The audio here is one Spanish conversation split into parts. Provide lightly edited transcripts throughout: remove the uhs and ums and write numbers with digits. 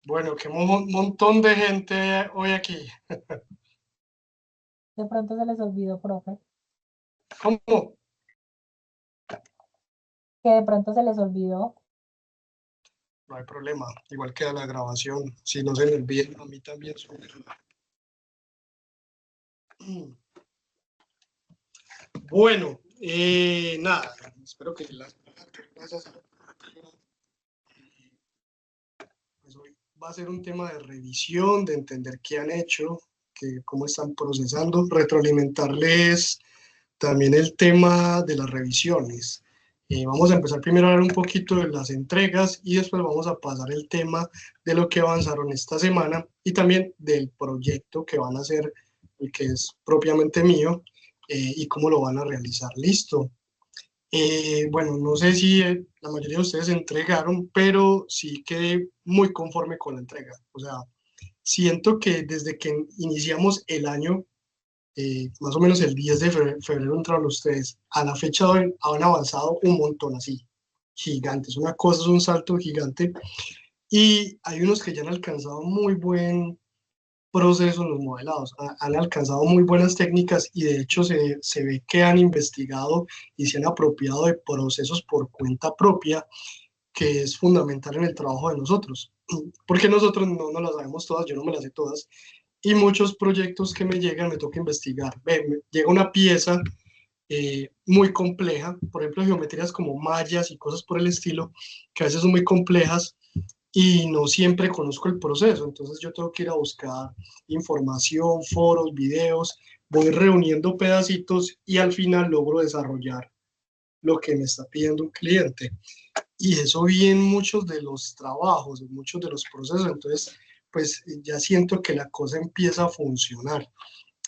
Bueno, qué montón de gente hoy aquí. De pronto se les olvidó, profe. ¿Cómo? Que de pronto se les olvidó. No hay problema. Igual queda la grabación. Si no se me olvida, a mí también. Bueno, nada. Espero que las gracias. Pues hoy va a ser un tema de revisión, de entender qué han hecho, cómo están procesando, retroalimentarles también el tema de las revisiones. Vamos a empezar primero a hablar un poquito de las entregas y después vamos a pasar el tema de lo que avanzaron esta semana y también del proyecto que van a hacer, el que es propiamente mío, y cómo lo van a realizar. Listo. Bueno, no sé si la mayoría de ustedes entregaron, pero sí quedé muy conforme con la entrega. O sea, siento que desde que iniciamos el año, más o menos el 10 de febrero entraron ustedes, a la fecha de hoy han avanzado un montón así, gigantes. Una cosa es un salto gigante y hay unos que ya han alcanzado muy buen proceso en los modelados, han alcanzado muy buenas técnicas y de hecho se ve que han investigado y se han apropiado de procesos por cuenta propia, que es fundamental en el trabajo de nosotros, porque nosotros no nos las sabemos todas, yo no me las sé todas, y muchos proyectos que me llegan me toca investigar. Me llega una pieza muy compleja, por ejemplo, geometrías como mallas y cosas por el estilo, que a veces son muy complejas y no siempre conozco el proceso, entonces yo tengo que ir a buscar información, foros, videos, voy reuniendo pedacitos y al final logro desarrollar lo que me está pidiendo un cliente. Y eso vi en muchos de los trabajos, en muchos de los procesos, entonces pues ya siento que la cosa empieza a funcionar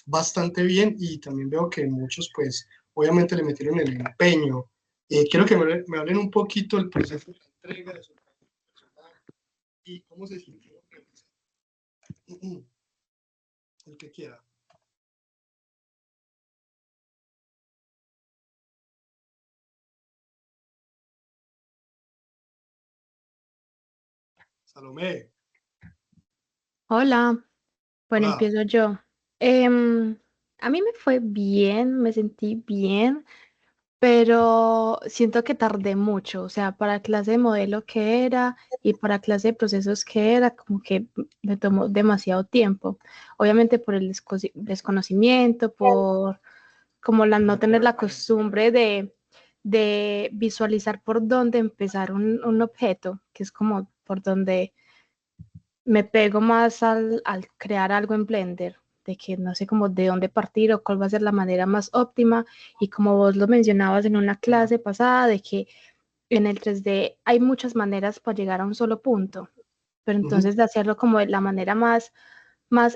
bastante bien y también veo que muchos pues obviamente le metieron el empeño. Quiero que me hablen un poquito del proceso de la entrega, de su personal y cómo se sintió. El que quiera. Salomé, Hola, bueno, hola. empiezo yo. Em, a mí me fue bien, me sentí bien, pero siento que tardé mucho, o sea, para clase de modelo que era y para clase de procesos que era, como que me tomó demasiado tiempo. Obviamente por el desconocimiento, por como la no tener la costumbre de visualizar por dónde empezar un objeto, que es como por donde me pego más al crear algo en Blender, de que no sé cómo de dónde partir o cuál va a ser la manera más óptima. Y como vos lo mencionabas en una clase pasada, de que en el 3D hay muchas maneras para llegar a un solo punto, pero entonces de hacerlo como de la manera más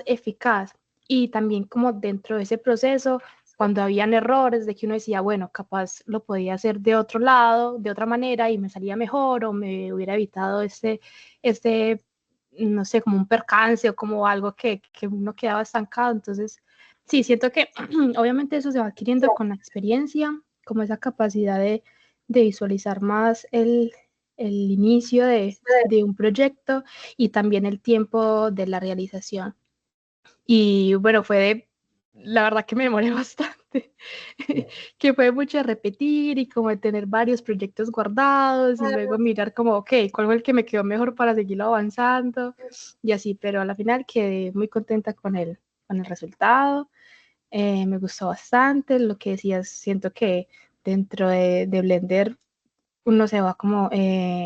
eficaz. Y también como dentro de ese proceso, cuando habían errores de que uno decía, bueno, capaz lo podía hacer de otro lado, de otra manera y me salía mejor o me hubiera evitado este no sé, como un percance o como algo que uno quedaba estancado. Entonces, sí, siento que obviamente eso se va adquiriendo con la experiencia, como esa capacidad de visualizar más el inicio de un proyecto y también el tiempo de la realización. Y bueno, la verdad que me demoré bastante, que fue mucho repetir y como de tener varios proyectos guardados y luego mirar como, ok, cuál fue el que me quedó mejor para seguirlo avanzando y así, pero a la final quedé muy contenta con el resultado. Me gustó bastante lo que decías, siento que dentro de Blender uno se va como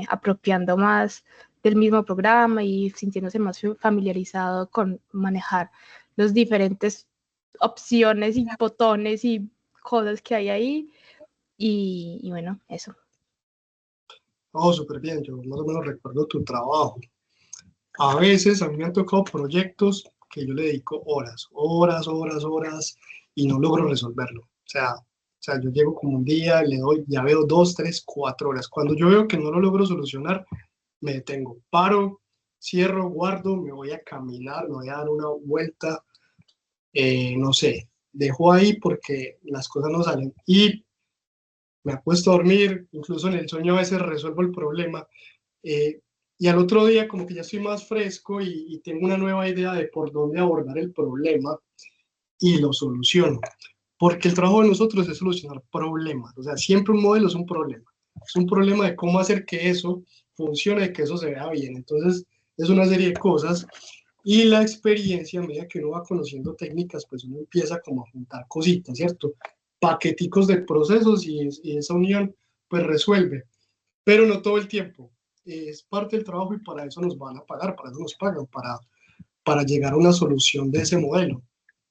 apropiando más del mismo programa y sintiéndose más familiarizado con manejar los diferentes opciones y botones y cosas que hay ahí. Y bueno, eso. Oh, súper bien, yo más o menos recuerdo tu trabajo. A veces a mí me han tocado proyectos que yo le dedico horas, horas, horas, horas y no logro resolverlo. O sea, yo llego como un día, le doy, ya veo 2, 3, 4 horas. Cuando yo veo que no lo logro solucionar, me detengo, paro, cierro, guardo, me voy a caminar, me voy a dar una vuelta, no sé, dejo ahí porque las cosas no salen. Y me acuesto a dormir, incluso en el sueño a veces resuelvo el problema, eh, y al otro día como que ya estoy más fresco y tengo una nueva idea de por dónde abordar el problema y lo soluciono. Porque el trabajo de nosotros es solucionar problemas. O sea, siempre un modelo es un problema. Es un problema de cómo hacer que eso funcione, que eso se vea bien. Entonces, es una serie de cosas. Y la experiencia, a medida que uno va conociendo técnicas, pues uno empieza como a juntar cositas, ¿cierto? Paqueticos de procesos y esa unión, pues resuelve. Pero no todo el tiempo. Es parte del trabajo y para eso nos van a pagar, para eso nos pagan, para llegar a una solución de ese modelo.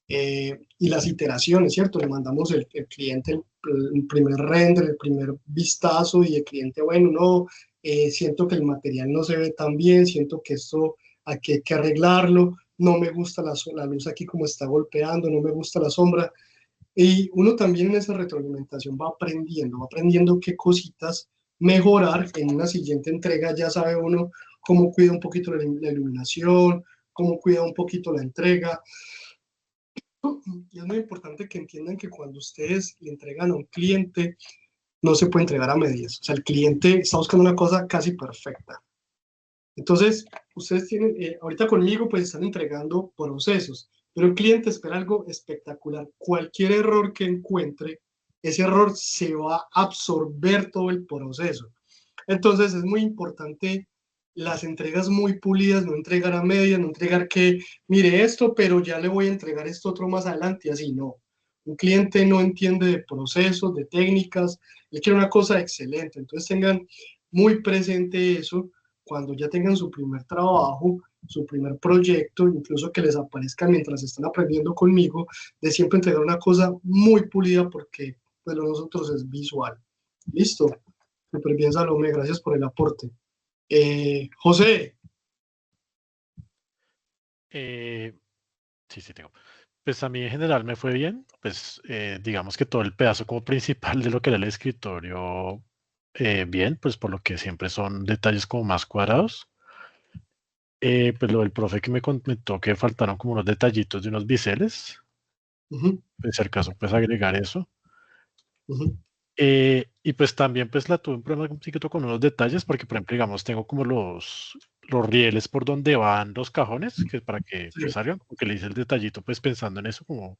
Y las iteraciones, ¿cierto? Le mandamos el cliente el primer render, el primer vistazo y el cliente, bueno, no, siento que el material no se ve tan bien, siento que esto aquí hay que arreglarlo, no me gusta la luz aquí como está golpeando, no me gusta la sombra. Y uno también en esa retroalimentación va aprendiendo qué cositas mejorar en una siguiente entrega, ya sabe uno cómo cuida un poquito la iluminación, cómo cuida un poquito la entrega, y es muy importante que entiendan que cuando ustedes le entregan a un cliente, no se puede entregar a medias. O sea, el cliente está buscando una cosa casi perfecta. Entonces, ustedes tienen, ahorita conmigo, pues están entregando procesos, pero el cliente espera algo espectacular. Cualquier error que encuentre, ese error se va a absorber todo el proceso. Entonces es muy importante las entregas muy pulidas, no entregar a medias, no entregar que, mire esto, pero ya le voy a entregar esto otro más adelante, así no. Un cliente no entiende de procesos, de técnicas, él quiere una cosa excelente. Entonces tengan muy presente eso cuando ya tengan su primer trabajo, su primer proyecto, incluso que les aparezca mientras están aprendiendo conmigo, de siempre entregar una cosa muy pulida porque pues lo nosotros es visual. ¿Listo? Súper bien, Salomé, gracias por el aporte. José. Sí, sí, tengo. Pues a mí en general me fue bien, pues digamos que todo el pedazo como principal de lo que era el escritorio, bien, pues por lo que siempre son detalles como más cuadrados. Pues lo del profe que me comentó que faltaron como unos detallitos de unos biseles, pues si al caso pues agregar eso. Y pues también pues la tuve un problema un poquito con unos detalles porque por ejemplo digamos tengo como los rieles por donde van los cajones que para que Sí. pues salgan, como que le hice el detallito pues pensando en eso como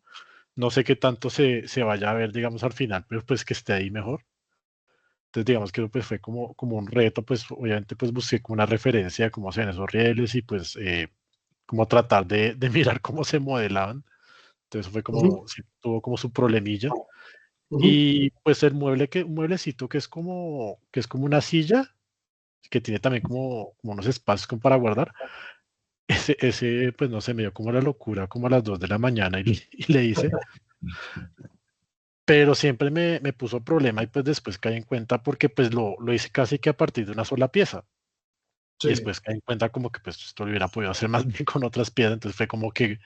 no sé qué tanto se vaya a ver digamos al final, pero pues que esté ahí mejor. Entonces digamos que pues fue como un reto, pues obviamente pues busqué como una referencia de cómo se ven esos rieles y pues como tratar de mirar cómo se modelaban. Entonces fue como, sí, tuvo como su problemilla. Y pues el mueble un mueblecito que es como una silla, que tiene también como unos espacios como para guardar. Ese, pues no sé, me dio como la locura, como a las 2 de la mañana y le hice. Pero siempre me puso problema y pues después caí en cuenta porque pues lo hice casi que a partir de una sola pieza. Y Sí. después caí en cuenta como que pues esto lo hubiera podido hacer más bien con otras piezas. Entonces fue como que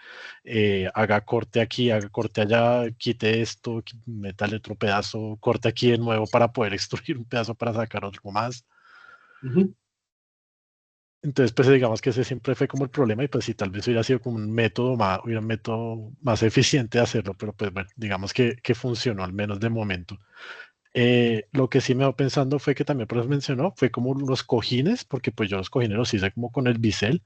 haga corte aquí, haga corte allá, quite esto, métale otro pedazo, corte aquí de nuevo para poder extruir un pedazo para sacar algo más. Entonces, pues digamos que ese siempre fue como el problema y pues sí, tal vez hubiera sido como un método más eficiente de hacerlo, pero pues bueno, digamos que funcionó al menos de momento. Lo que sí me va pensando fue que también por eso mencionó, fue como los cojines, porque pues yo los cojines los hice como con el bisel,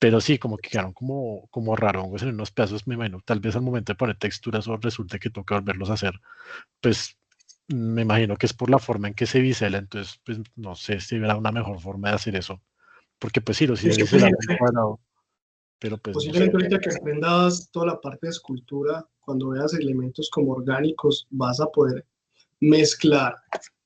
pero sí, como que quedaron como rarongos en unos pedazos, me imagino, tal vez al momento de poner texturas o resulte que toca volverlos a hacer, pues me imagino que es por la forma en que se bisela, entonces pues no sé si hubiera una mejor forma de hacer eso, porque pues sí, los hice biselados en cuadrado, pero pues no sé. Posiblemente ahorita que aprendas toda la parte de escultura, cuando veas elementos como orgánicos, vas a poder mezclar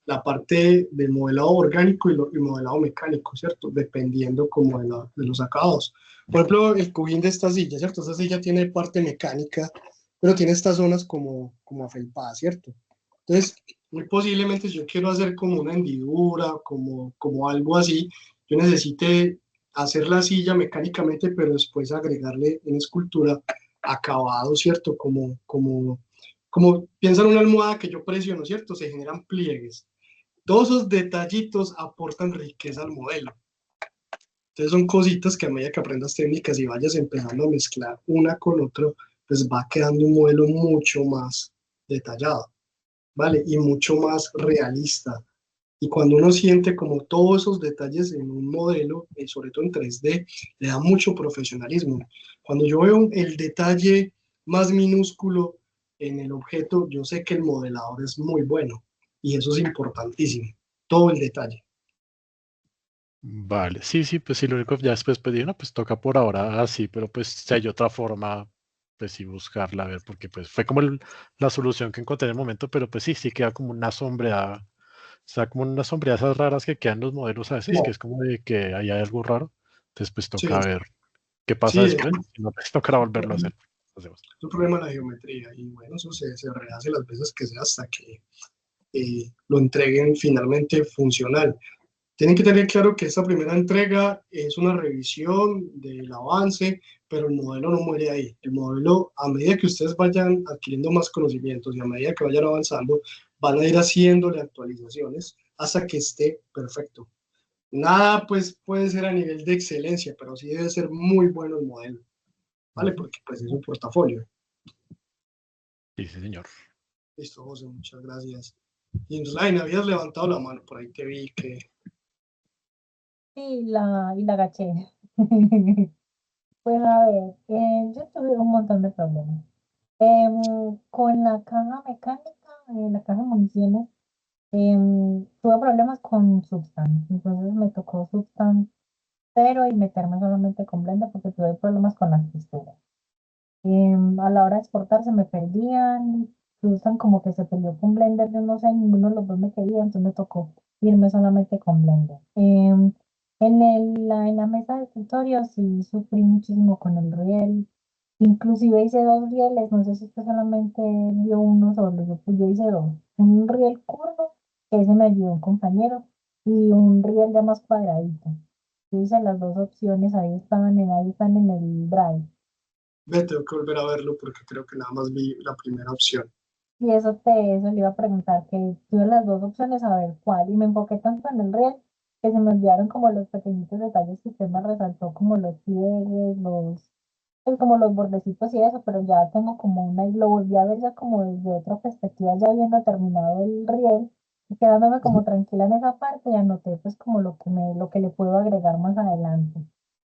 la parte del modelado orgánico y modelado mecánico, ¿cierto? Dependiendo como de los acabados. Por ejemplo, el cojín de esta silla, ¿cierto? Esta silla tiene parte mecánica, pero tiene estas zonas como afelpadas, ¿cierto? Entonces, muy posiblemente si yo quiero hacer como una hendidura, como algo así, yo necesite hacer la silla mecánicamente, pero después agregarle en escultura acabado, ¿cierto? Como piensan una almohada que yo presiono, ¿cierto? Se generan pliegues. Todos esos detallitos aportan riqueza al modelo. Entonces son cositas que a medida que aprendas técnicas y vayas empezando a mezclar una con otra, pues va quedando un modelo mucho más detallado, ¿vale? Y mucho más realista. Y cuando uno siente como todos esos detalles en un modelo, sobre todo en 3D, le da mucho profesionalismo. Cuando yo veo el detalle más minúsculo en el objeto, yo sé que el modelador es muy bueno. Y eso es importantísimo, todo el detalle. Vale, sí, sí, pues sí, lo único que ya después pedí, no, pues toca por ahora así, pero pues si hay otra forma, pues sí buscarla, a ver, porque pues fue como la solución que encontré en el momento, pero pues sí, sí queda como una sombreada, o sea, como una sombreada esas raras que quedan en los modelos a veces, que No, es como de que ahí hay algo raro, entonces pues sí, toca ver qué pasa sí, después, si no, pues tocará volverlo a hacer. Hacemos. es un problema de la geometría. Y bueno, eso se rehace las veces que sea hasta que lo entreguen finalmente funcional. Tienen que tener claro que esta primera entrega es una revisión del avance, pero el modelo no muere ahí. El modelo, a medida que ustedes vayan adquiriendo más conocimientos y a medida que vayan avanzando, van a ir haciéndole actualizaciones hasta que esté perfecto. Nada, pues, puede ser a nivel de excelencia, pero sí debe ser muy bueno el modelo, ¿vale? Ujú. Porque pues es un portafolio. Sí, sí, señor. Listo, José, muchas gracias. Y Inslain, habías levantado la mano, por ahí te vi que... Y la agaché. Pues a ver, yo tuve un montón de problemas. Con la caja mecánica, la caja de municiones, tuve problemas con Substance. Entonces me tocó Substance cero y meterme solamente con Blender porque tuve problemas con las texturas. A la hora de exportar se me perdían, usan como que se peleó con Blender, yo no sé, ninguno de los dos me quería, entonces me tocó irme solamente con Blender. En la mesa de escritorio sí sufrí muchísimo con el riel, inclusive hice dos rieles, no sé si usted solamente vio uno solo, yo hice dos, un riel curvo, que ese me ayudó un compañero, y un riel ya más cuadradito. Yo hice las dos opciones, ahí están en el drive. Ve, tengo que volver a verlo porque creo que nada más vi la primera opción. Y eso le iba a preguntar, que tuve las dos opciones a ver cuál, y me enfoqué tanto en el riel que se me olvidaron como los pequeñitos detalles que usted me resaltó, como los pliegues, pues como los bordecitos y eso, pero ya tengo como una, y lo volví a ver ya como desde otra perspectiva, ya habiendo terminado el riel, y quedándome como tranquila en esa parte, y anoté pues como lo que le puedo agregar más adelante.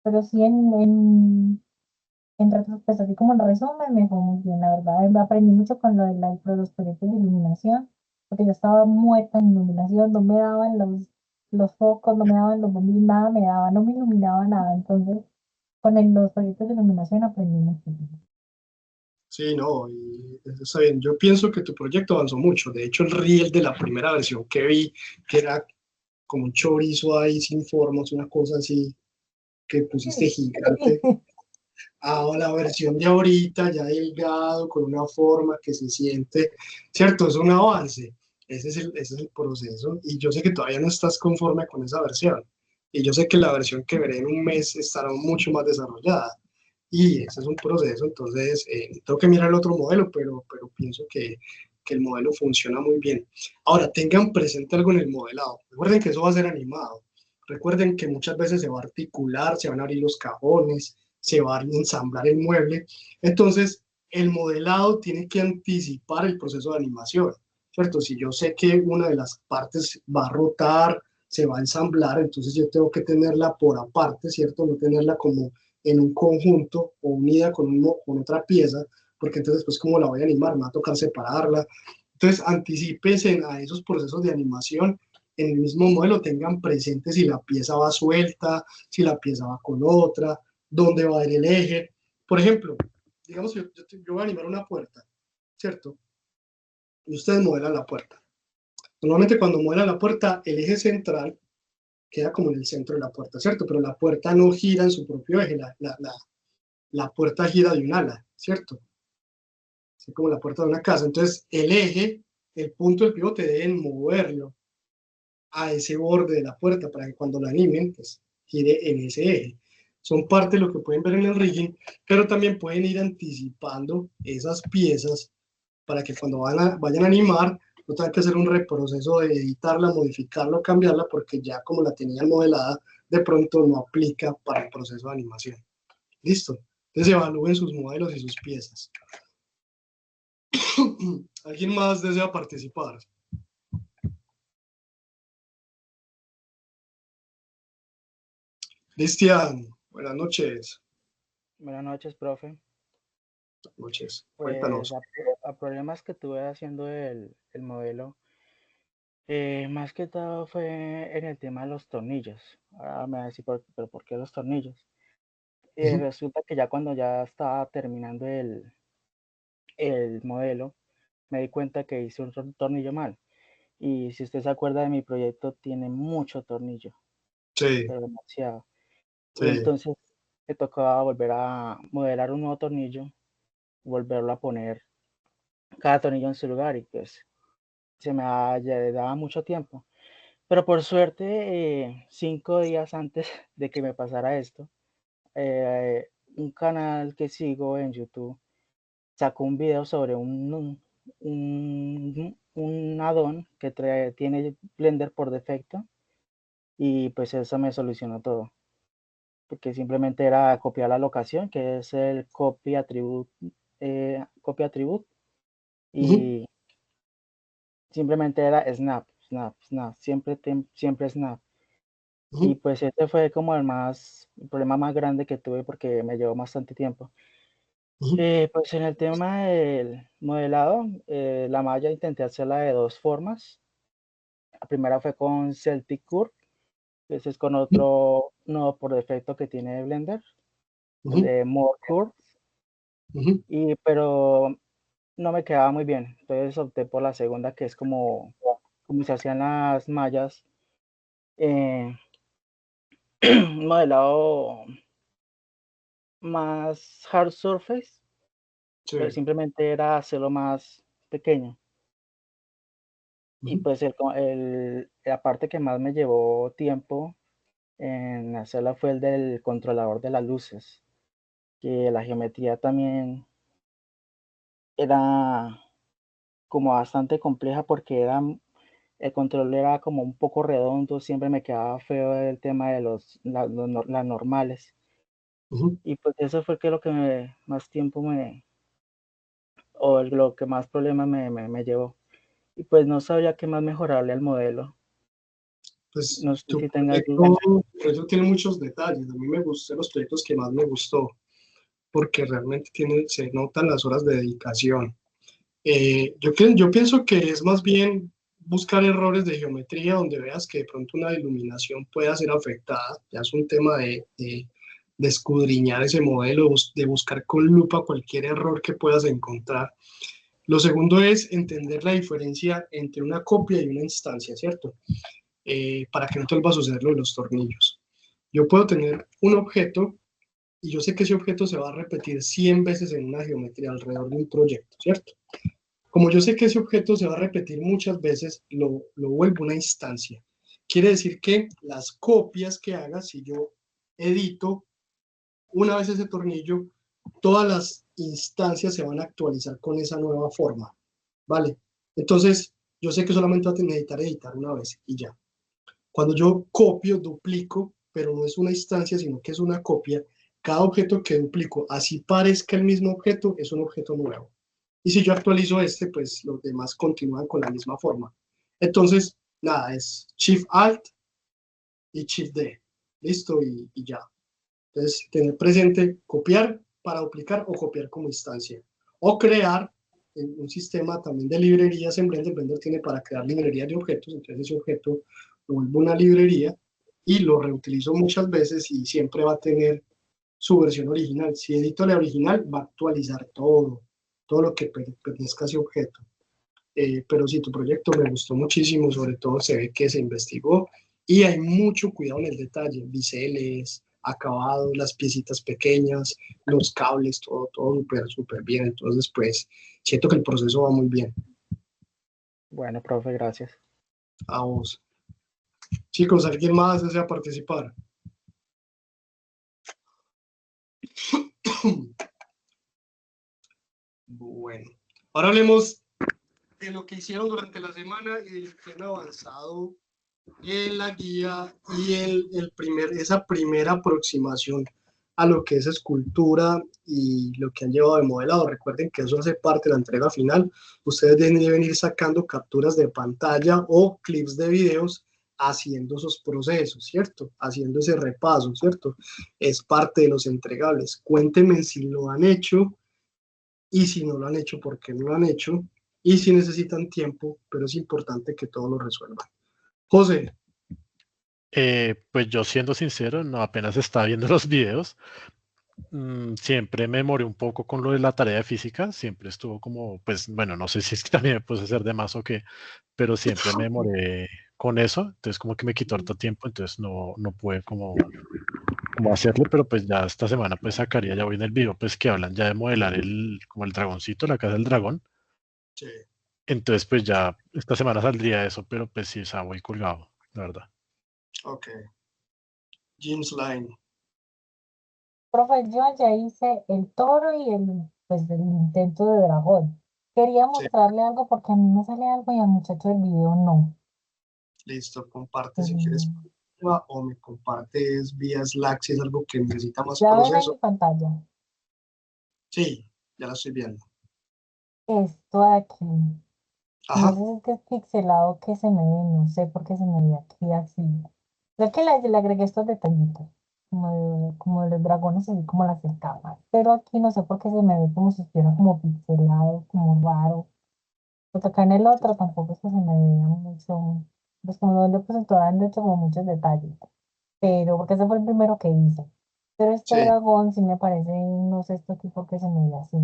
Pero sí pues así como en resumen, me fue muy bien, la verdad. Aprendí mucho con los proyectos de iluminación, porque yo estaba muerta en iluminación, no me daban los focos, no me daban los bombillos, nada me daba, no me iluminaba nada. Entonces, con los proyectos de iluminación aprendí muchísimo. Sí, no, y eso está bien. Yo pienso que tu proyecto avanzó mucho. De hecho, el reel de la primera versión que vi, que era como un chorizo ahí sin formas, una cosa así que pusiste gigante, a la versión de ahorita, ya delgado, con una forma que se siente, ¿cierto? Es un avance. Ese es el proceso. Y yo sé que todavía no estás conforme con esa versión. Y yo sé que la versión que veré en un mes estará mucho más desarrollada. Y ese es un proceso, entonces tengo que mirar el otro modelo, pero pienso que el modelo funciona muy bien. Ahora, tengan presente algo en el modelado. Recuerden que eso va a ser animado. Recuerden que muchas veces se va a articular, se van a abrir los cajones, se va a ensamblar el mueble. Entonces, el modelado tiene que anticipar el proceso de animación, ¿cierto? Si yo sé que una de las partes va a rotar, se va a ensamblar, entonces yo tengo que tenerla por aparte, ¿cierto? No tenerla como en un conjunto o unida con otra pieza, porque entonces pues cómo la voy a animar, me va a tocar separarla. Entonces anticípense a esos procesos de animación en el mismo modelo, tengan presente si la pieza va suelta, si la pieza va con otra, dónde va a ir el eje. Por ejemplo, digamos que yo voy a animar una puerta, ¿cierto? Y ustedes modelan la puerta. Normalmente cuando modelan la puerta, el eje central queda como en el centro de la puerta, ¿cierto? Pero la puerta no gira en su propio eje, la puerta gira de un ala, ¿cierto? Así como la puerta de una casa. Entonces, el eje, el punto del pivote, deben moverlo a ese borde de la puerta para que cuando la animen, pues gire en ese eje. Son parte de lo que pueden ver en el rigging, pero también pueden ir anticipando esas piezas para que cuando vayan a animar no tengan que hacer un reproceso de editarla, modificarla, cambiarla, porque ya como la tenían modelada, de pronto no aplica para el proceso de animación. Listo. Entonces evalúen sus modelos y sus piezas. ¿Alguien más desea participar? Cristian, buenas noches. Buenas noches, profe. Noches, Pues cuéntanos. a problemas que tuve haciendo el modelo, más que todo fue en el tema de los tornillos. Ahora me va a decir, pero ¿por qué los tornillos? Resulta que ya cuando ya estaba terminando el modelo, me di cuenta que hice un tornillo mal. Y si usted se acuerda de mi proyecto, tiene mucho tornillo, Sí, pero demasiado. sí. Entonces me tocaba volver a modelar un nuevo tornillo, volverlo a poner cada tornillo en su lugar y pues ya daba mucho tiempo. Pero por suerte, 5 días antes de que me pasara esto, eh, un canal que sigo en YouTube sacó un video sobre un add-on que tiene Blender por defecto y pues eso me solucionó todo. Porque simplemente era copiar la locación, que es el copy attribute, y simplemente era snap, siempre snap. Y pues este fue como el problema más grande que tuve porque me llevó bastante tiempo. Pues en el tema del modelado, la malla intenté hacerla de dos formas. La primera fue con Celtic Curve, que ese es con otro nodo por defecto que tiene Blender, el de More Curve, pero no me quedaba muy bien. Entonces opté por la segunda, que es como se hacían las mallas, un modelado más hard surface, pero simplemente era hacerlo más pequeño. Y pues la parte que más me llevó tiempo en hacerla fue el del controlador de las luces, que la geometría también era como bastante compleja porque el control era como un poco redondo, siempre me quedaba feo el tema de las normales. Y pues eso fue lo que más tiempo lo que más problemas me llevó. Y pues no sabía qué más mejorarle al modelo. Pues No sé tu si tengas proyecto, por eso tiene muchos detalles. A mí me gustan los proyectos que más me gustó, porque realmente se notan las horas de dedicación. Yo pienso que es más bien buscar errores de geometría donde veas que de pronto una iluminación pueda ser afectada. Ya es un tema de escudriñar ese modelo, de buscar con lupa cualquier error que puedas encontrar. Lo segundo es entender la diferencia entre una copia y una instancia, ¿cierto? Para que no te vuelva a suceder lo de los tornillos. Yo puedo tener un objeto y yo sé que ese objeto se va a repetir 100 veces en una geometría alrededor de un proyecto, ¿cierto? Como yo sé que ese objeto se va a repetir muchas veces, lo vuelvo una instancia. Quiere decir que las copias que haga, si yo edito una vez ese tornillo, todas las instancias se van a actualizar con esa nueva forma, ¿vale? Entonces, yo sé que solamente voy a necesitar editar una vez y ya. Cuando yo copio, duplico, pero no es una instancia, sino que es una copia, cada objeto que duplico, así parezca el mismo objeto, es un objeto nuevo. Y si yo actualizo este, pues los demás continúan con la misma forma. Entonces, nada, es Shift Alt y Shift D. Listo y ya. Entonces, tener presente copiar para duplicar o copiar como instancia. O crear un sistema también de librerías en Blender. Blender tiene para crear librerías de objetos. Entonces, ese objeto lo vuelvo una librería y lo reutilizo muchas veces y siempre va a tener su versión original. Si edito la original, va a actualizar todo lo que pertenezca a ese objeto. Pero sí, tu proyecto me gustó muchísimo, sobre todo se ve que se investigó y hay mucho cuidado en el detalle, biseles, acabados, las piecitas pequeñas, los cables, todo súper, súper bien. Entonces, pues, siento que el proceso va muy bien. Bueno, profe, gracias. A vos. Chicos, ¿alguien más desea participar? Bueno, ahora hablemos de lo que hicieron durante la semana y del que han avanzado en la guía y esa primera aproximación a lo que es escultura y lo que han llevado de modelado. Recuerden que eso hace parte de la entrega final. Ustedes deben ir sacando capturas de pantalla o clips de videos haciendo esos procesos, ¿cierto? Haciendo ese repaso, ¿cierto? Es parte de los entregables. Cuéntenme si lo han hecho y si no lo han hecho, por qué no lo han hecho y si necesitan tiempo, pero es importante que todo lo resuelvan. José, Pues yo siendo sincero, no apenas estaba viendo los videos. Siempre me demoré un poco con lo de la tarea de física, siempre estuvo como, pues bueno, no sé si es que también me puse a hacer de más o qué, pero siempre me demoré con eso, entonces como que me quitó harto tiempo, entonces no pude como hacerlo, pero pues ya esta semana pues sacaría, ya voy en el video, pues que hablan ya de modelar como el dragoncito, la casa del dragón, sí, entonces pues ya esta semana saldría eso, pero pues sí, o sea, voy colgado, la verdad. ok. James Line, Profe, yo ya hice el toro y pues, el intento de dragón. Quería sí, mostrarle algo porque a mí me sale algo y al muchacho del video no. listo, comparte si quieres Mm, o me compartes vía Slack si es algo que necesita más Ya ven ahí proceso. mi pantalla. Sí, ya la estoy viendo. Esto de aquí. No sé Ajá, si es que es pixelado que se me ve, no sé por qué se me ve aquí así. Creo que le agregué estos detallitos, como de los dragones, así como las escamas. Pero aquí no sé por qué se me ve como si estuviera como pixelado, como raro. Porque acá en el otro tampoco es que se me veía mucho, pues como no le puse todavía han hecho como muchos detalles. Pero, porque ese fue el primero que hice. Pero este sí. dragón sí me parece, no sé, este tipo que se me ve así.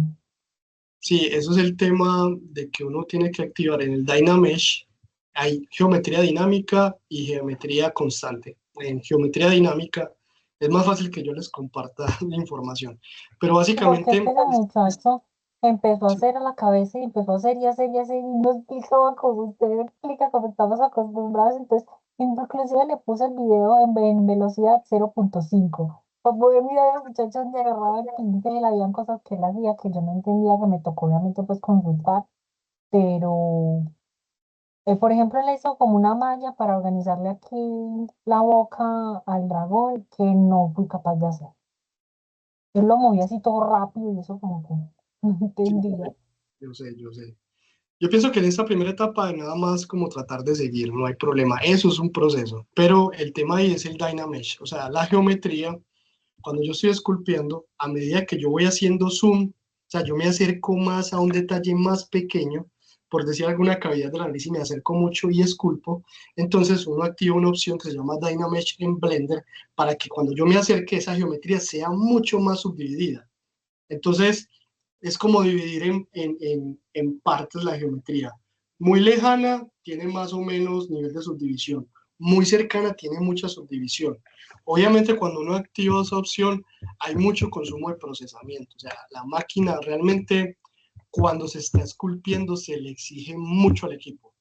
Sí, eso es el tema de que uno tiene que activar en el Dynamesh. Hay geometría dinámica y geometría constante. En geometría dinámica es más fácil que yo les comparta la información. Pero Porque es básicamente, que ese muchacho empezó a hacer a la cabeza y empezó a hacer y hacer y hacer y no explicaba como usted explica, como estamos acostumbrados. Entonces, inclusive le puse el video en velocidad 0.5. Pues voy a mirar al muchacho donde agarraba el pincel, habían cosas que él hacía que yo no entendía, que me tocó obviamente pues consultar, pero por ejemplo, él hizo como una malla para organizarle aquí la boca al dragón que no fui capaz de hacer. Él lo movía así todo rápido y eso como que no sí, entendía. yo sé, yo sé. Yo pienso que en esta primera etapa nada más como tratar de seguir, no hay problema. Eso es un proceso. Pero el tema ahí es el Dynamesh, o sea, la geometría. Cuando yo estoy esculpiendo, a medida que yo voy haciendo zoom, o sea, yo me acerco más a un detalle más pequeño, por decir alguna cavidad de la nariz y me acerco mucho y esculpo, entonces uno activa una opción que se llama Dynamesh en Blender para que cuando yo me acerque esa geometría sea mucho más subdividida. Entonces, es como dividir en partes la geometría. Muy lejana tiene más o menos nivel de subdivisión. Muy cercana tiene mucha subdivisión. Obviamente, cuando uno activa esa opción, hay mucho consumo de procesamiento. O sea, la máquina realmente, cuando se está esculpiendo, se le exige mucho al equipo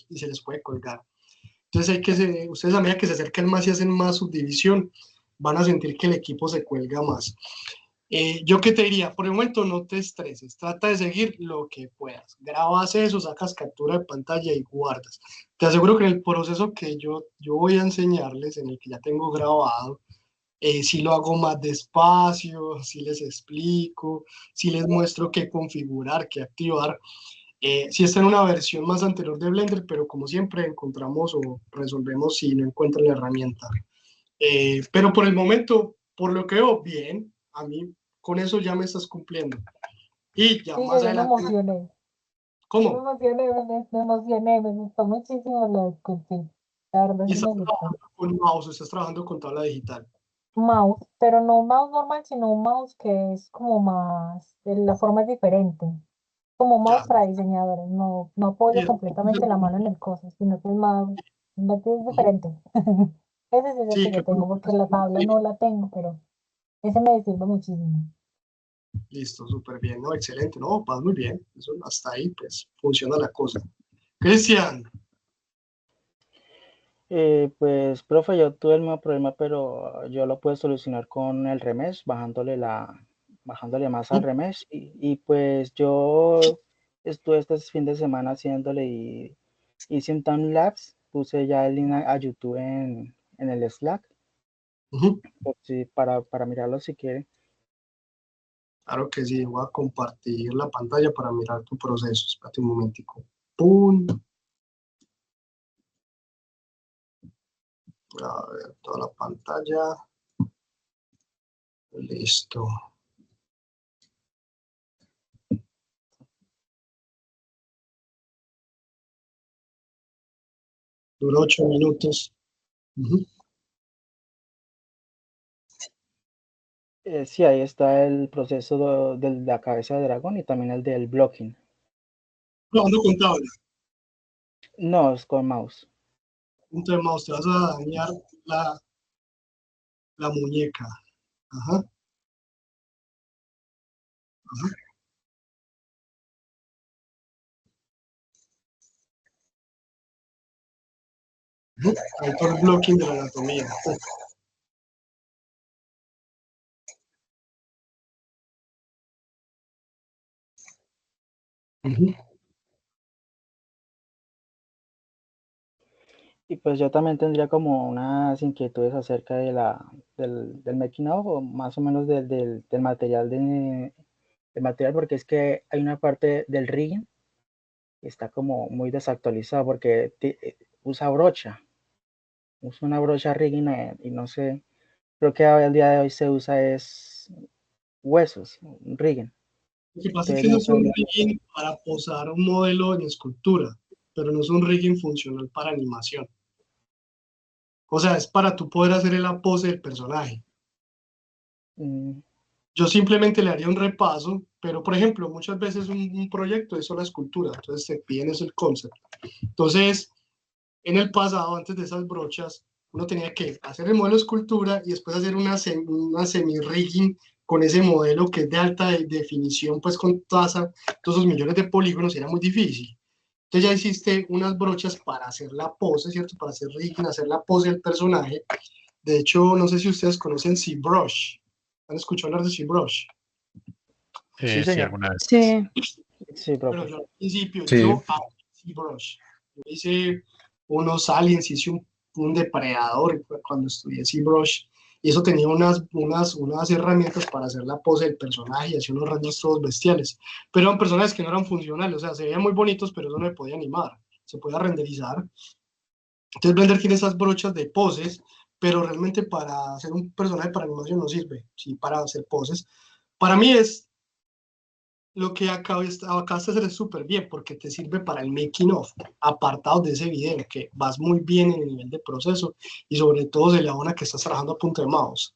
y se les puede colgar. Entonces, ustedes a medida que se acercan más y hacen más subdivisión, van a sentir que el equipo se cuelga más. Yo qué te diría, por el momento no te estreses, trata de seguir lo que puedas. Grabas eso, sacas captura de pantalla y guardas. Te aseguro que en el proceso que yo voy a enseñarles, en el que ya tengo grabado, si lo hago más despacio, si les explico, si les muestro qué configurar, qué activar. Si está en una versión más anterior de Blender, pero como siempre encontramos o resolvemos si no encuentran la herramienta. Pero por el momento, por lo que veo, bien, a mí con eso ya me estás cumpliendo. Y ya Sí, yo más ya me adelante, emocioné. Yo me ¿cómo? emocioné, me emocioné, me gustó muchísimo lo de Sculpting. La verdad Y sí estás me gustó. trabajando con mouse, estás trabajando con tabla digital. Mouse, pero no un mouse normal, sino un mouse que es como más, la forma es diferente. Como un mouse Ya. para diseñadores, no Y apoya es- completamente la mano en el coso, sino que es Ujú. diferente. Ese es el Sí, que que yo tengo, porque la tabla no la tengo, pero ese me sirve muchísimo. listo, súper bien, ¿no? Excelente, ¿no? Vas muy bien. Eso, hasta ahí, pues, funciona la cosa. Cristian, Pues, profe, yo tuve el mismo problema, pero yo lo pude solucionar con el remesh, bajándole más al remesh. Y pues yo estuve este fin de semana haciéndole y hice un timelapse, puse ya el link a YouTube en el Slack, ujú, por para mirarlo si quiere. claro que sí, voy a compartir la pantalla para mirar tu proceso. Espérate un momentico. ¡Pum! A ver, toda la pantalla. Listo. Dura 8 minutos. Sí, ahí está el proceso de la cabeza de dragón y también el del blocking. No, ando con tabla. No, es con mouse. Punto de mouse, te vas a dañar la muñeca. Ajá. Ajá. Ahí todo el blocking de la anatomía. Y pues yo también tendría como unas inquietudes acerca de del making of, o más o menos del material del material, porque es que hay una parte del rigging que está como muy desactualizada porque usa brocha, usa una brocha rigging y no sé, creo que al día de hoy se usa es huesos, rigging. Lo que pasa es Entonces que no no es sé, un rigging para posar un modelo en escultura, pero no es un rigging funcional para animación. O sea, es para tú poder hacer la pose del personaje. Yo simplemente le haría un repaso, pero por ejemplo, muchas veces un proyecto es solo escultura, entonces te piden eso el concept. Entonces, en el pasado, antes de esas brochas, uno tenía que hacer el modelo de escultura y después hacer una semi-rigging con ese modelo que es de alta definición, pues con todos esos millones de polígonos, y era muy difícil. Entonces ya hiciste unas brochas para hacer la pose, ¿cierto? Para hacer rigging, hacer la pose del personaje. De hecho, no sé si ustedes conocen ZBrush. ¿Han escuchado hablar de ZBrush? sí, Sí, señor. alguna vez. Sí. Sí, Pero profe. yo al principio, Sí. yo hago ZBrush. Yo hice unos aliens, hice un depredador cuando estudié ZBrush. Y eso tenía unas herramientas para hacer la pose del personaje y hacía unos renders todos bestiales. Pero eran personajes que no eran funcionales, o sea, se veían muy bonitos, pero eso no se podía animar, se podía renderizar. Entonces Blender tiene esas brochas de poses, pero realmente para hacer un personaje para animación no sirve, sí, para hacer poses. Para mí es lo que acabas de hacer es súper bien, porque te sirve para el making of, apartado de ese video, que vas muy bien en el nivel de proceso, y sobre todo se le abona que estás trabajando a punto de mouse.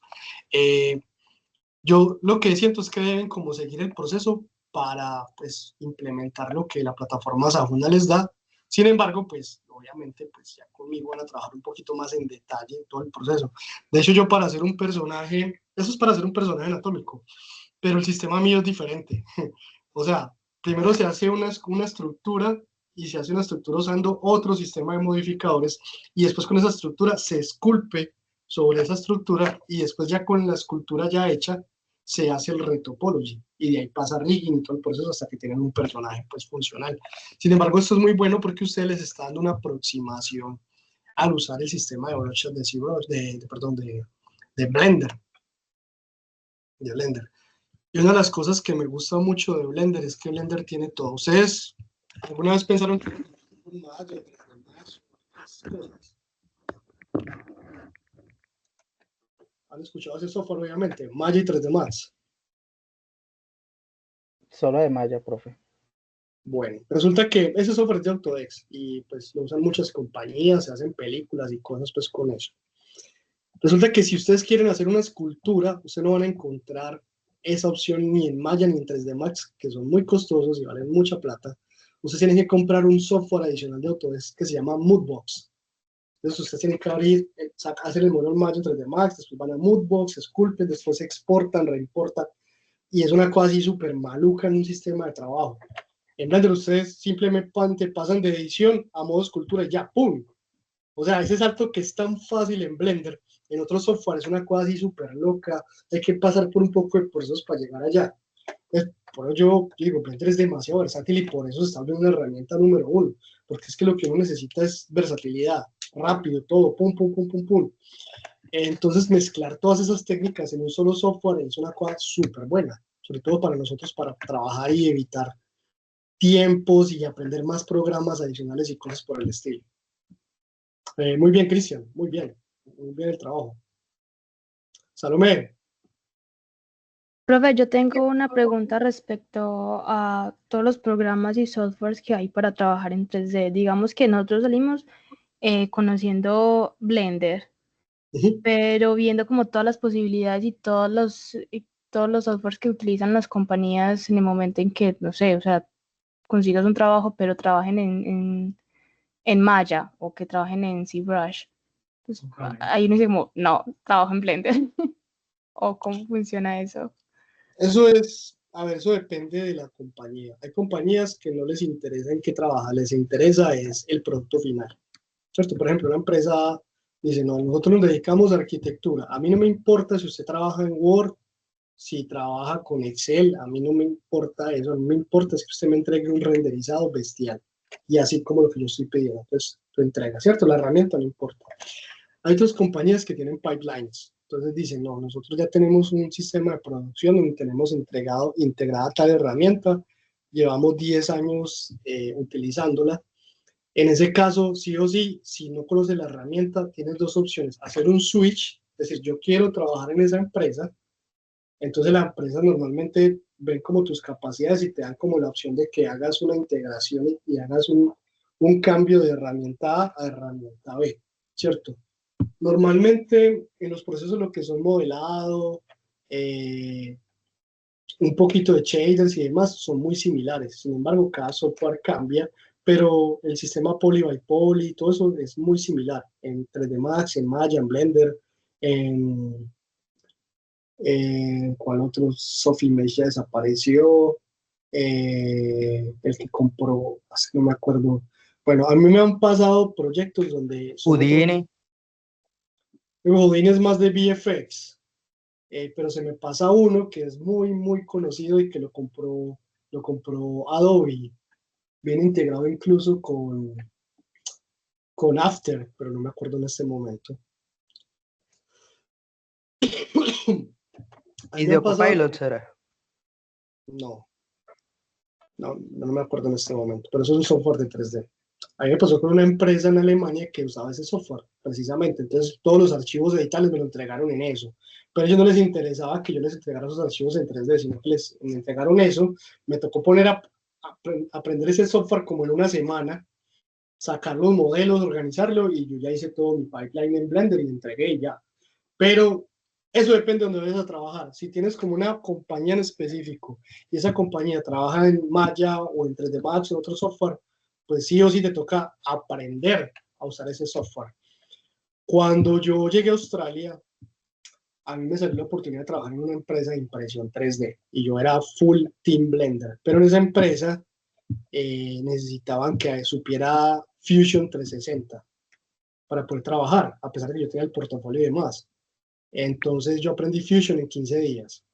Yo lo que siento es que deben como seguir el proceso para pues implementar lo que la plataforma Sajuna les da. Sin embargo, pues obviamente pues ya conmigo van a trabajar un poquito más en detalle todo el proceso. De hecho, yo para hacer un personaje, eso es para hacer un personaje anatómico, pero el sistema mío es diferente. O sea, primero se hace una estructura y se hace una estructura usando otro sistema de modificadores y después con esa estructura se esculpe sobre esa estructura y después ya con la escultura ya hecha se hace el retopology y de ahí pasa rigging y todo el proceso hasta que tienen un personaje pues funcional. Sin embargo, esto es muy bueno porque ustedes les está dando una aproximación al usar el sistema de brochas de ZBrush, de Blender. De Blender. Y una de las cosas que me gusta mucho de Blender es que Blender tiene todo. ¿Ustedes alguna vez pensaron que han escuchado ese software, obviamente, Maya y 3D Max? Solo de Maya, profe. Bueno, resulta que ese software es de Autodesk y pues lo usan muchas compañías, se hacen películas y cosas pues con eso. Resulta que si ustedes quieren hacer una escultura, ustedes no van a encontrar esa opción ni en Maya ni en 3D Max, que son muy costosos y valen mucha plata. Ustedes tienen que comprar un software adicional de Autodesk que se llama Moodbox. Entonces ustedes tienen que abrir, hacer el modelo en Maya en 3D Max, después van a Moodbox, esculpen, después exportan, reimportan, y es una cosa así súper maluca en un sistema de trabajo. En Blender ustedes simplemente pasan de edición a modo escultura y ya, ¡pum! O sea, ese salto que es tan fácil en Blender, en otros software es una cosa así súper loca, hay que pasar por un poco de procesos para llegar allá. Por eso yo digo, Blender es demasiado versátil y por eso se está volviendo una herramienta número uno, porque es que lo que uno necesita es versatilidad, rápido, todo, pum, pum, pum, pum, pum. Entonces mezclar todas esas técnicas en un solo software es una cosa súper buena, sobre todo para nosotros para trabajar y evitar tiempos y aprender más programas adicionales y cosas por el estilo. Muy bien, Cristian, muy bien. muy bien el trabajo. Salomé. Profe, yo tengo una pregunta respecto a todos los programas y softwares que hay para trabajar en 3D. Digamos que nosotros salimos conociendo Blender, pero viendo como todas las posibilidades y todos los softwares que utilizan las compañías en el momento en que, no sé, o sea, consigas un trabajo, pero trabajen en Maya o que trabajen en ZBrush. Pues, ahí uno dice como, no, trabajo en Blender. ¿O cómo funciona eso? Eso es, a ver, eso depende de la compañía. Hay compañías que no les interesa en qué trabaja, les interesa es el producto final, ¿cierto? Por ejemplo, una empresa dice, no, nosotros nos dedicamos a arquitectura. A mí no me importa si usted trabaja en Word, si trabaja con Excel, a mí no me importa eso, a mí me importa si usted me entregue un renderizado bestial. Y así como lo que yo estoy pidiendo, pues lo entrega, ¿cierto? La herramienta no importa. Hay otras compañías que tienen pipelines. Entonces dicen, no, nosotros ya tenemos un sistema de producción donde tenemos integrada tal herramienta, llevamos 10 años utilizándola. En ese caso, sí o sí, si no conoces la herramienta, tienes dos opciones. Hacer un switch, es decir, yo quiero trabajar en esa empresa, entonces las empresas normalmente ven como tus capacidades y te dan como la opción de que hagas una integración y hagas un cambio de herramienta A a herramienta B, ¿cierto? Normalmente en los procesos lo que son modelado, un poquito de shaders y demás son muy similares. Sin embargo, cada software cambia, pero el sistema Poly by Poly, todo eso es muy similar en 3D Max, en Maya, en Blender, ¿cuál otro? Sofimage ya desapareció, el que compró, no me acuerdo. Bueno, a mí me han pasado proyectos donde son Houdini. Houdini es más de VFX, pero se me pasa uno que es muy, muy conocido y que lo compró Adobe, viene integrado incluso con After, pero no me acuerdo en este momento. ¿Y de Copilot será? No, no me acuerdo en este momento, pero eso es un software de 3D. A mí me pasó con una empresa en Alemania que usaba ese software, precisamente. Entonces, todos los archivos editables me lo entregaron en eso. Pero a ellos no les interesaba que yo les entregara esos archivos en 3D, sino que me entregaron eso. Me tocó poner a aprender ese software como en una semana, sacar los modelos, organizarlo, y yo ya hice todo mi pipeline en Blender y entregué y ya. Pero eso depende de donde vayas a trabajar. Si tienes como una compañía en específico y esa compañía trabaja en Maya o en 3D Max o otro software, pues sí o sí te toca aprender a usar ese software. Cuando yo llegué a Australia, a mí me salió la oportunidad de trabajar en una empresa de impresión 3D y yo era full Team Blender, pero en esa empresa necesitaban que supiera Fusion 360 para poder trabajar, a pesar de que yo tenía el portafolio y demás. Entonces yo aprendí Fusion en 15 días.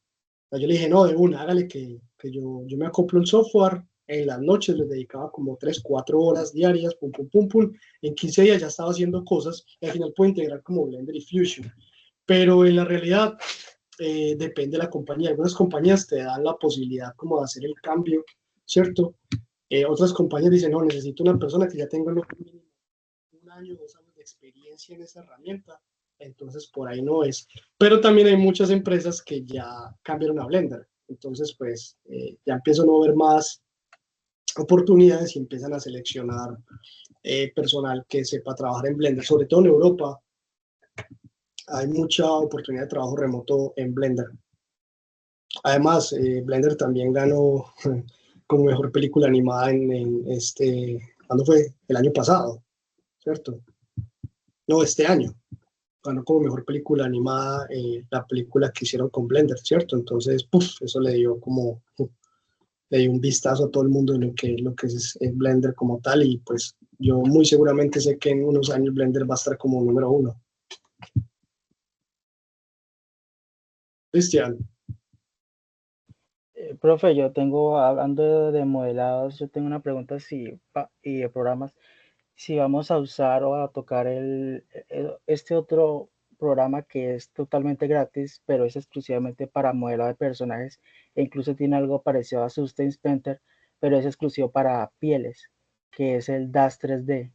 O sea, yo le dije, no, de una, hágale que yo me acoplo el software. En las noches les dedicaba como 3, 4 horas diarias, pum, pum, pum, pum. En 15 días ya estaba haciendo cosas y al final puedo integrar como Blender y Fusion. Pero en la realidad depende de la compañía. Algunas compañías te dan la posibilidad como de hacer el cambio, ¿cierto? Otras compañías dicen, no, necesito una persona que ya tenga un año, 2 años de experiencia en esa herramienta, entonces por ahí no es. Pero también hay muchas empresas que ya cambiaron a Blender, entonces pues ya empiezo a no ver más oportunidades y empiezan a seleccionar personal que sepa trabajar en Blender, sobre todo en Europa. Hay mucha oportunidad de trabajo remoto en Blender. Además, Blender también ganó como mejor película animada ¿cuándo fue? El año pasado, ¿cierto? No, este año. Ganó como mejor película animada la película que hicieron con Blender, ¿cierto? Entonces, eso le dio le dio un vistazo a todo el mundo de lo que es Blender como tal y pues yo muy seguramente sé que en unos años Blender va a estar como número 1. Cristian. Profe, yo tengo, hablando de modelados, yo tengo una pregunta y de programas, si vamos a usar o a tocar este otro programa que es totalmente gratis, pero es exclusivamente para modelado de personajes e incluso tiene algo parecido a Substance Painter, pero es exclusivo para pieles, que es el DAZ 3D.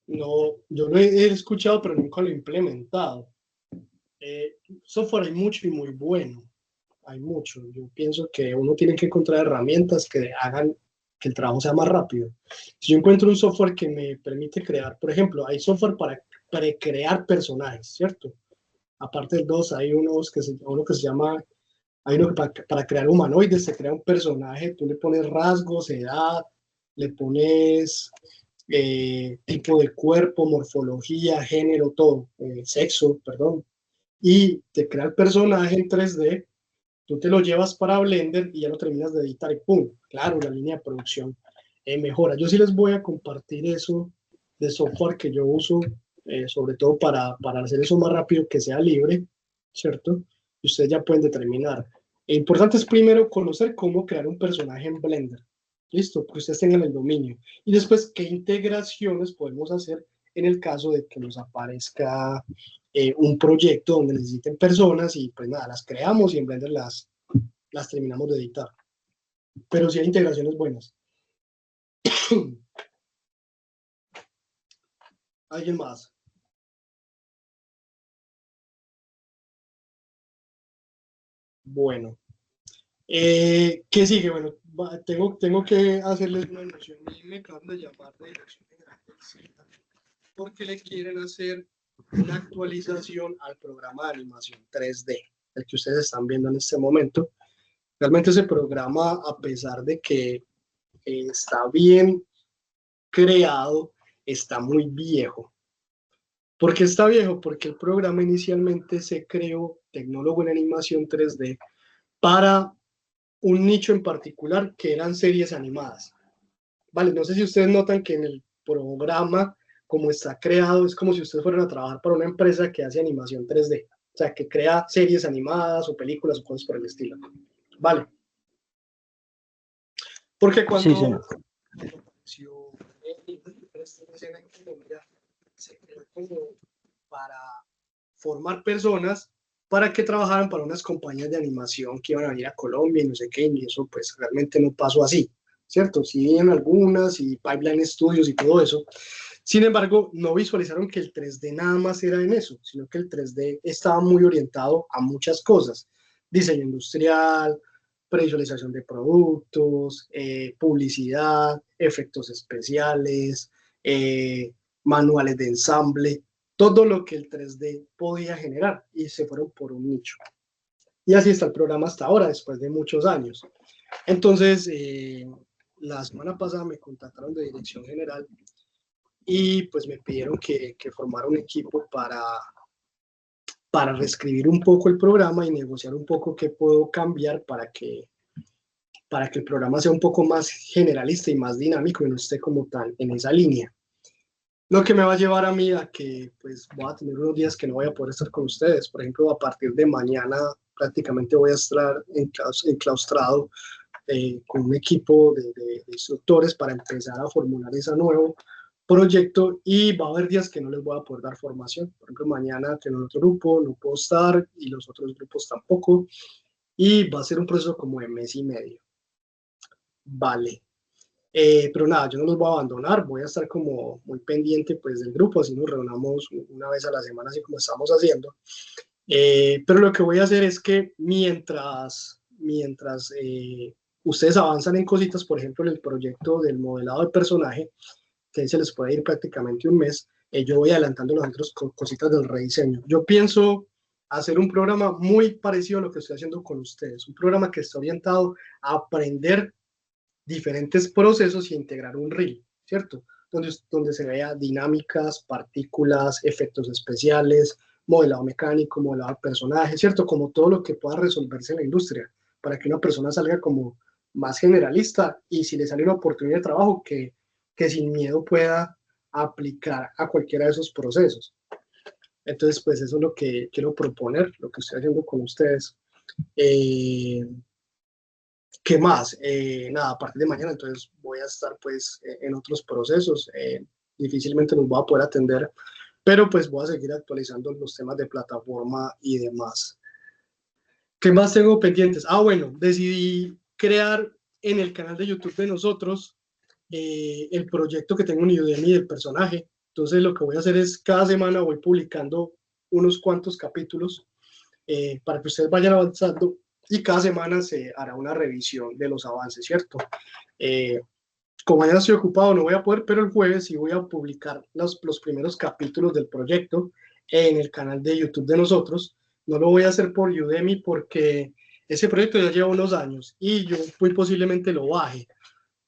No, yo lo he escuchado, pero nunca lo he implementado. Software hay mucho y muy bueno. Hay mucho. Yo pienso que uno tiene que encontrar herramientas que hagan que el trabajo sea más rápido. Si yo encuentro un software que me permite crear, por ejemplo, hay software para crear personajes, ¿cierto? Aparte del 2, hay uno que se llama, hay uno que para crear humanoides, se crea un personaje, tú le pones rasgos, edad, le pones tipo de cuerpo, morfología, género, todo, sexo, perdón, y te crea el personaje en 3D. Tú te lo llevas para Blender y ya lo terminas de editar y ¡pum! Claro, la línea de producción mejora. Yo sí les voy a compartir eso de software que yo uso, sobre todo para hacer eso más rápido, que sea libre, ¿cierto? Y ustedes ya pueden determinar. Lo importante es primero conocer cómo crear un personaje en Blender. Listo, que ustedes tengan el dominio. Y después, qué integraciones podemos hacer en el caso de que nos aparezca un proyecto donde necesiten personas y pues nada, las creamos y en Blender las terminamos de editar. Pero sí hay integraciones buenas. ¿Alguien más? Bueno. ¿Qué sigue? Bueno, tengo que hacerles una noción. Me acaban de llamar de Dirección General del SIDA porque le quieren hacer una actualización al programa de animación 3D, el que ustedes están viendo en este momento. Realmente ese programa, a pesar de que está bien creado, está muy viejo. ¿Por qué está viejo? Porque el programa inicialmente se creó, tecnólogo en animación 3D, para un nicho en particular que eran series animadas. Vale, no sé si ustedes notan que en el programa, como está creado, es como si ustedes fueran a trabajar para una empresa que hace animación 3D, o sea, que crea series animadas o películas o cosas por el estilo. Vale. Porque Sí, señor. Se creó como para formar personas para que trabajaran para unas compañías de animación que iban a venir a Colombia y no sé qué, y eso pues realmente no pasó así, ¿cierto? Sí vienen algunas y Pipeline Studios y todo eso. Sin embargo, no visualizaron que el 3D nada más era en eso, sino que el 3D estaba muy orientado a muchas cosas. Diseño industrial, previsualización de productos, publicidad, efectos especiales, manuales de ensamble, todo lo que el 3D podía generar y se fueron por un nicho. Y así está el programa hasta ahora, después de muchos años. Entonces, la semana pasada me contactaron de Dirección General y pues me pidieron que formara un equipo para reescribir un poco el programa y negociar un poco qué puedo cambiar para que el programa sea un poco más generalista y más dinámico y no esté como tan en esa línea. Lo que me va a llevar a mí a que pues voy a tener unos días que no voy a poder estar con ustedes. Por ejemplo, a partir de mañana prácticamente voy a estar enclaustrado con un equipo de instructores para empezar a formular ese nuevo proyecto y va a haber días que no les voy a poder dar formación. Por ejemplo, mañana tengo otro grupo, no puedo estar y los otros grupos tampoco. Y va a ser un proceso como de mes y medio. Vale. Pero nada, yo no los voy a abandonar, voy a estar como muy pendiente pues del grupo, así nos reunamos una vez a la semana, así como estamos haciendo. Pero lo que voy a hacer es que mientras ustedes avanzan en cositas, por ejemplo, en el proyecto del modelado de personaje, que se les puede ir prácticamente un mes, yo voy adelantando las otras cositas del rediseño. Yo pienso hacer un programa muy parecido a lo que estoy haciendo con ustedes, un programa que está orientado a aprender diferentes procesos y integrar un reel, ¿cierto? Donde se vea dinámicas, partículas, efectos especiales, modelado mecánico, modelado de personajes, ¿cierto? Como todo lo que pueda resolverse en la industria, para que una persona salga como más generalista y si le sale una oportunidad de trabajo que sin miedo pueda aplicar a cualquiera de esos procesos. Entonces, pues eso es lo que quiero proponer, lo que estoy haciendo con ustedes. ¿Qué más? Nada, a partir de mañana entonces voy a estar pues en otros procesos, difícilmente los voy a poder atender, pero pues voy a seguir actualizando los temas de plataforma y demás. ¿Qué más tengo pendientes? Ah, bueno, decidí crear en el canal de YouTube de nosotros el proyecto que tengo en Udemy del personaje, Entonces lo que voy a hacer es cada semana voy publicando unos cuantos capítulos para que ustedes vayan avanzando y cada semana se hará una revisión de los avances, ¿cierto? Como mañana estoy ocupado no voy a poder, pero el jueves sí voy a publicar los primeros capítulos del proyecto en el canal de YouTube de nosotros. No lo voy a hacer por Udemy porque ese proyecto ya lleva unos años y yo muy posiblemente lo baje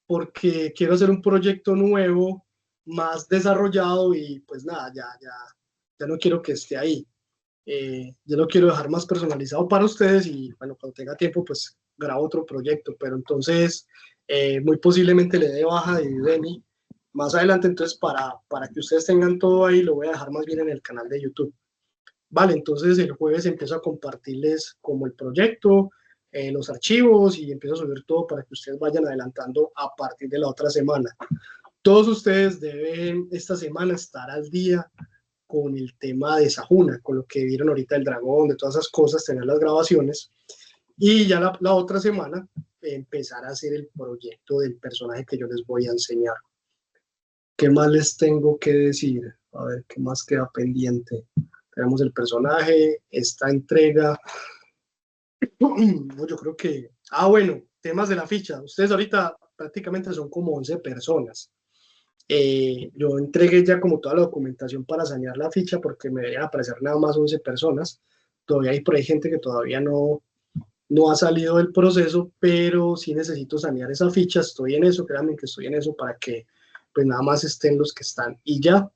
porque quiero hacer un proyecto nuevo, más desarrollado y pues nada, ya no quiero que esté ahí. Yo lo quiero dejar más personalizado para ustedes y bueno, cuando tenga tiempo pues grabo otro proyecto, pero entonces muy posiblemente le dé baja de Udemy más adelante, entonces para que ustedes tengan todo ahí lo voy a dejar más bien en el canal de YouTube. Vale, entonces el jueves empiezo a compartirles como el proyecto, los archivos y empiezo a subir todo para que ustedes vayan adelantando a partir de la otra semana. Todos ustedes deben esta semana estar al día con el tema de Sahuna, con lo que vieron ahorita el dragón, de todas esas cosas, tener las grabaciones y ya la otra semana empezar a hacer el proyecto del personaje que yo les voy a enseñar. ¿Qué más les tengo que decir? A ver, ¿qué más queda pendiente? Tenemos el personaje, esta entrega. No, yo creo que... Ah, bueno, temas de la ficha. Ustedes ahorita prácticamente son como 11 personas. Yo entregué ya como toda la documentación para sanear la ficha porque me deberían aparecer nada más 11 personas. Todavía hay por ahí gente que todavía no ha salido del proceso, pero sí necesito sanear esa ficha. Estoy en eso, créanme que estoy en eso para que pues nada más estén los que están. Y ya,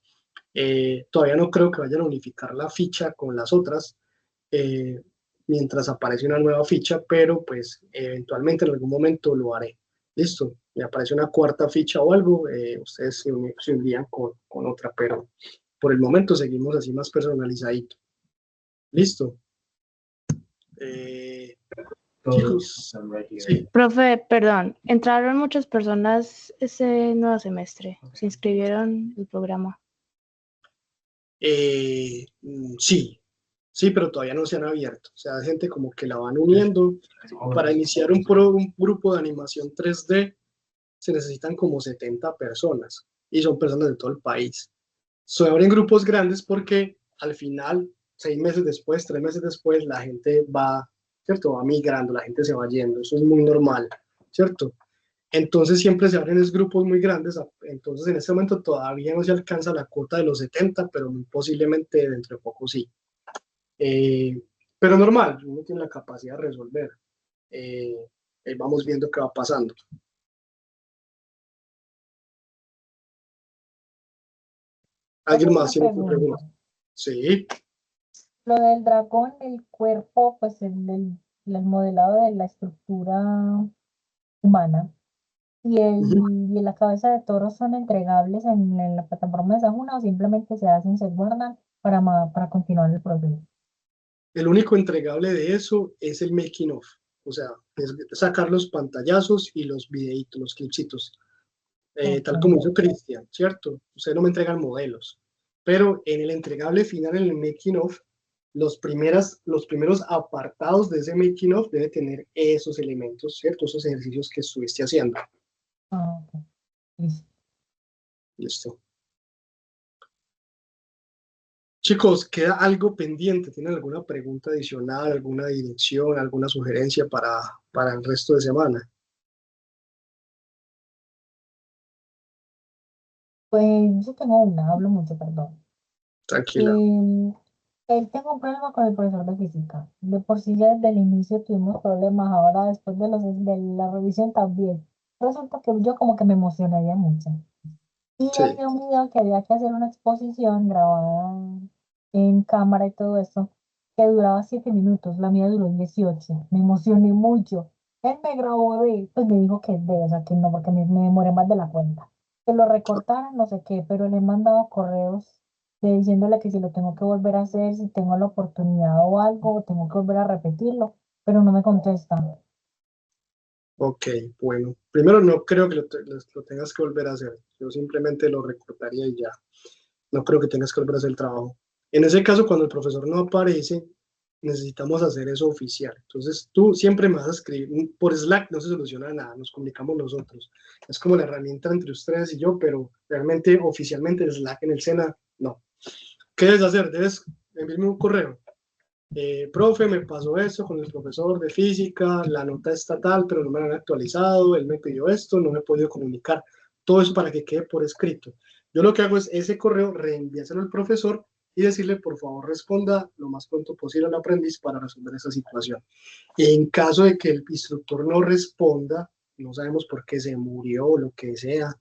todavía no creo que vayan a unificar la ficha con las otras mientras aparece una nueva ficha, pero pues eventualmente en algún momento lo haré. Listo, me aparece una cuarta ficha o algo, ustedes se unirían con otra, pero por el momento seguimos así más personalizadito. Listo. Chicos, sí. Profe, perdón, ¿entraron muchas personas ese nuevo semestre? ¿Se inscribieron el programa? Sí, pero todavía no se han abierto. O sea, hay gente como que la van uniendo. Para iniciar un grupo de animación 3D se necesitan como 70 personas y son personas de todo el país. Se abren grupos grandes porque al final, 6 meses después, 3 meses después, la gente va, ¿cierto? Va migrando, la gente se va yendo. Eso es muy normal, ¿cierto? Entonces siempre se abren esos grupos muy grandes, entonces en este momento todavía no se alcanza la cuota de los 70, pero muy posiblemente dentro de poco sí. Pero normal, uno tiene la capacidad de resolver. Vamos viendo qué va pasando. ¿Alguien más tiene preguntas? Sí. Lo del dragón, el cuerpo, pues el modelado de la estructura humana y la cabeza de toro son entregables en la plataforma de Sahuna o simplemente se hacen, se guardan para continuar el proceso. El único entregable de eso es el making of, o sea, es sacar los pantallazos y los videitos, los clipsitos, tal como hizo Cristian, ¿cierto? Ustedes no me entregan modelos, pero en el entregable final, en el making of, los primeros apartados de ese making of debe tener esos elementos, ¿cierto? Esos ejercicios que estuviste haciendo. Ah, ok. Listo. Listo. Chicos, ¿queda algo pendiente? ¿Tienen alguna pregunta adicional, alguna dirección, alguna sugerencia para el resto de semana? Pues yo tengo una, hablo mucho, perdón. Tranquila. Tengo un problema con el profesor de física. De por sí ya desde el inicio tuvimos problemas, ahora después de la revisión también. Resulta que yo como que me emocionaría mucho. Y Sí. había un video que había que hacer una exposición grabada en cámara y todo eso, que duraba 7 minutos, la mía duró 18. Me emocioné mucho. Él me grabó pues me dijo que es o sea, que no, porque me demoré más de la cuenta. Que lo recortaran, no sé qué, pero le he mandado correos diciéndole que si lo tengo que volver a hacer, si tengo la oportunidad o algo, o tengo que volver a repetirlo, pero no me contesta. Ok, bueno. Primero, no creo que lo tengas que volver a hacer. Yo simplemente lo recortaría y ya. No creo que tengas que volver a hacer el trabajo. En ese caso, cuando el profesor no aparece, necesitamos hacer eso oficial. Entonces, tú siempre me vas a escribir, por Slack no se soluciona nada, nos comunicamos nosotros. Es como la herramienta entre ustedes y yo, pero realmente, oficialmente, el Slack en el SENA, no. ¿Qué debes hacer? Debes enviarme un correo. Profe, me pasó esto con el profesor de física, la nota está tal, pero no me la han actualizado, él me pidió esto, no me he podido comunicar. Todo eso para que quede por escrito. Yo lo que hago es ese correo reenviárselo al profesor y decirle, por favor, responda lo más pronto posible al aprendiz para resolver esa situación. En caso de que el instructor no responda, no sabemos por qué se murió o lo que sea,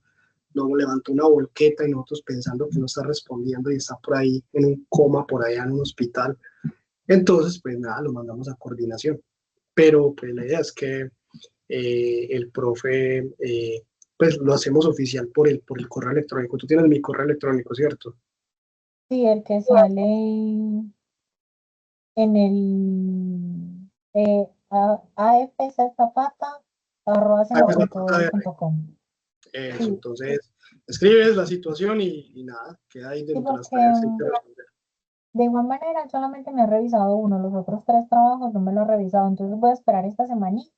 luego levantó una volqueta y nosotros pensando que no está respondiendo y está por ahí en un coma, por allá en un hospital. Entonces, pues nada, lo mandamos a coordinación. Pero pues la idea es que el profe, pues lo hacemos oficial por el correo electrónico. Tú tienes mi correo electrónico, ¿cierto? Sí, el que sale en el afczapata@senacomputodev.com. Eso, Sí, entonces escribes la situación y nada, queda ahí sí, dentro de las porque tareas que hay que resolver. de igual manera solamente me he revisado uno, los otros 3 trabajos no me los he revisado, entonces voy a esperar esta semanita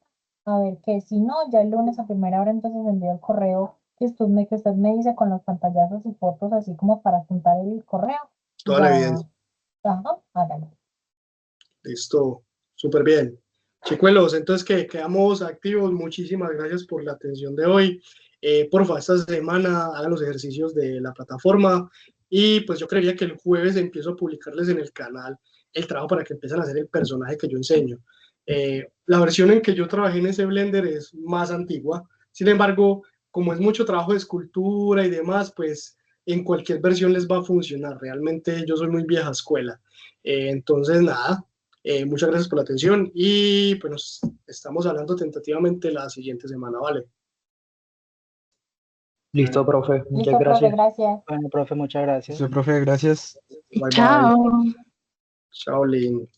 a ver que si no, ya el lunes a primera hora entonces envío el correo que usted me dice con los pantallazos y fotos así como para juntar el correo. Toda la Ya, evidencia. ajá, hágalo. Listo, súper bien. Chicuelos, entonces que quedamos activos. Muchísimas gracias por la atención de hoy. Porfa, esta semana hagan los ejercicios de la plataforma y pues yo creería que el jueves empiezo a publicarles en el canal el trabajo para que empiecen a hacer el personaje que yo enseño. La versión en que yo trabajé en ese Blender es más antigua. Sin embargo, como es mucho trabajo de escultura y demás, pues en cualquier versión les va a funcionar. Realmente yo soy muy vieja escuela. Entonces, nada, muchas gracias por la atención y pues nos estamos hablando tentativamente la siguiente semana, ¿vale? Listo, profe. Muchas Listo, profe, gracias. gracias. Bueno, profe, muchas gracias. Listo, profe, gracias. Bye, bye. Chao. Chao, Lin.